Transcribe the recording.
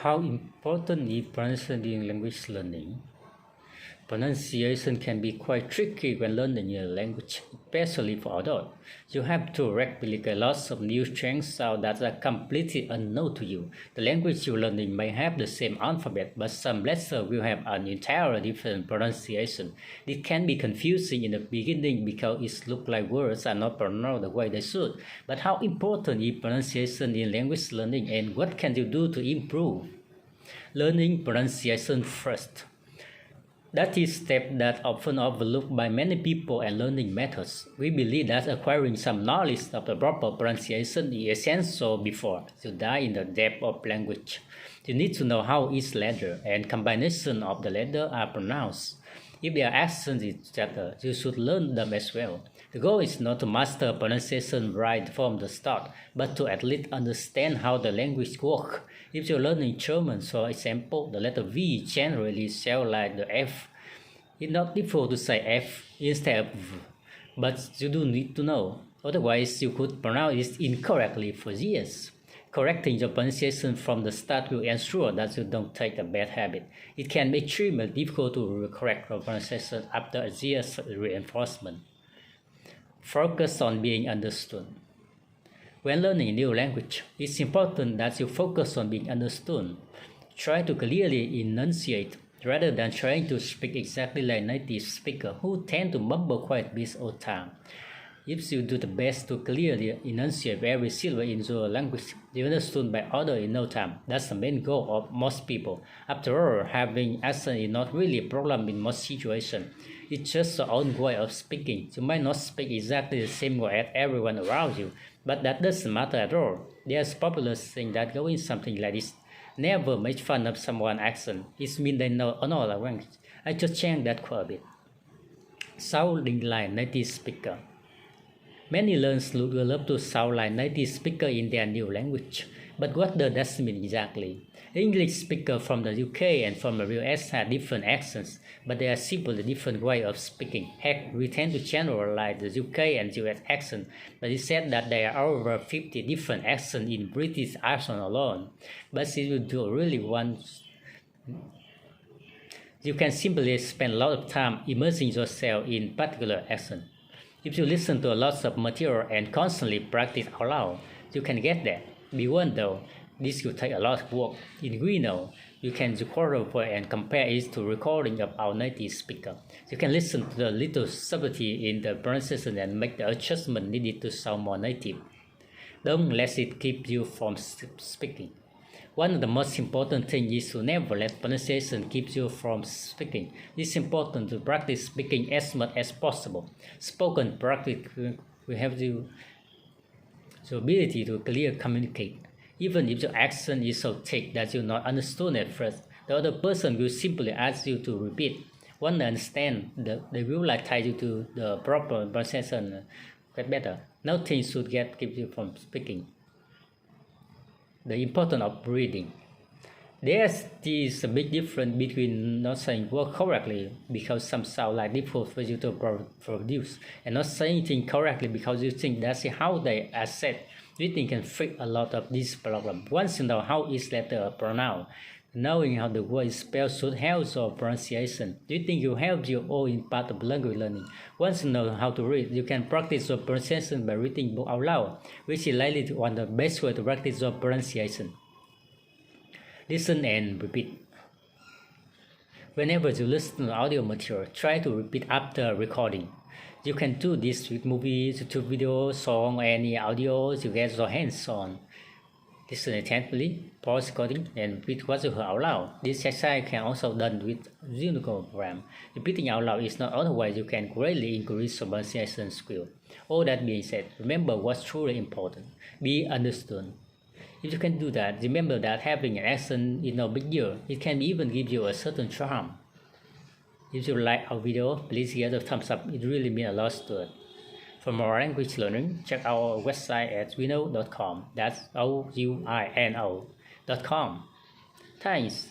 How important is pronunciation in language learning? Pronunciation can be quite tricky when learning a language, especially for adults. You have to replicate lots of new strange sounds that are completely unknown to you. The language you're learning may have the same alphabet, but some letters will have an entirely different pronunciation. It can be confusing in the beginning because it looks like words are not pronounced the way they should. But how important is pronunciation in language learning, and what can you do to improve? Learning pronunciation first. That is a step that's often overlooked by many people and learning methods. We believe that acquiring some knowledge of the proper pronunciation is essential before you dive in the depth of language. You need to know how each letter and combination of the letters are pronounced. If their accents each other, you should learn them as well. The goal is not to master pronunciation right from the start, but to at least understand how the language works. If you're learning German, for example, the letter V generally sounds like the F. It's not difficult to say F instead of V, but you do need to know. Otherwise, you could pronounce it incorrectly for years. Correcting your pronunciation from the start will ensure that you don't take a bad habit. It can be extremely difficult to correct your pronunciation after a year's reinforcement. Focus on being understood. When learning a new language, it's important that you focus on being understood. Try to clearly enunciate rather than trying to speak exactly like native speakers who tend to mumble quite a bit all the time. If you do the best to clearly enunciate every syllable in your language, you understood by others in no time. That's the main goal of most people. After all, having accent is not really a problem in most situations. It's just your own way of speaking. You might not speak exactly the same way as everyone around you, but that doesn't matter at all. There's a popular saying that going something like this: never make fun of someone's accent. It means they know another language. I just changed that quite a bit. Sounding like native speaker. Many learners will love to sound like native speaker in their new language. But what does that mean exactly? English speakers from the UK and from the US have different accents, but they are simply different way of speaking. Heck, we tend to generalize the UK and US accent, but it said that there are over 50 different accents in British accent alone. But if you do really want, you can simply spend a lot of time immersing yourself in particular accent. If you listen to a lot of material and constantly practice out loud, you can get there. Be warned though, this will take a lot of work. In Reno, you can record and compare it to recording of our native speaker. You can listen to the little subtlety in the pronunciation and make the adjustment needed to sound more native. Don't let it keep you from speaking. One of the most important things is to never let pronunciation keep you from speaking. It's important to practice speaking as much as possible. Spoken practice will help you the ability to clearly communicate. Even if your accent is so thick that you not understood at first, the other person will simply ask you to repeat. Once they understand, they will tie you to the proper pronunciation quite better. Nothing should keep you from speaking. The importance of reading. There is a big difference between not saying words correctly because some sound like difficult for you to produce, and not saying things correctly because you think that's how they are said. Reading can fix a lot of these problems. Once you know how each letter are pronounced, knowing how the word is spelled should help your pronunciation. Do you think you help you all in part of language learning? Once you know how to read, you can practice your pronunciation by reading book out loud, which is likely one of the best ways to practice your pronunciation. Listen and repeat. Whenever you listen to audio material, try to repeat after recording. You can do this with movies, YouTube videos, songs, or any audio you get your hands on. Listen attentively, pause recording, and repeat what you heard out loud. This exercise can also be done with Unicorn program. Repeating out loud is not otherwise you can greatly increase your pronunciation skill. All that being said, remember what's truly important. Be understood. If you can do that, remember that having an accent is no big deal. It can even give you a certain charm. If you like our video, please give a thumbs up. It really means a lot to us. For more language learning, check our website at ouino.com. That's ouino.com. Thanks.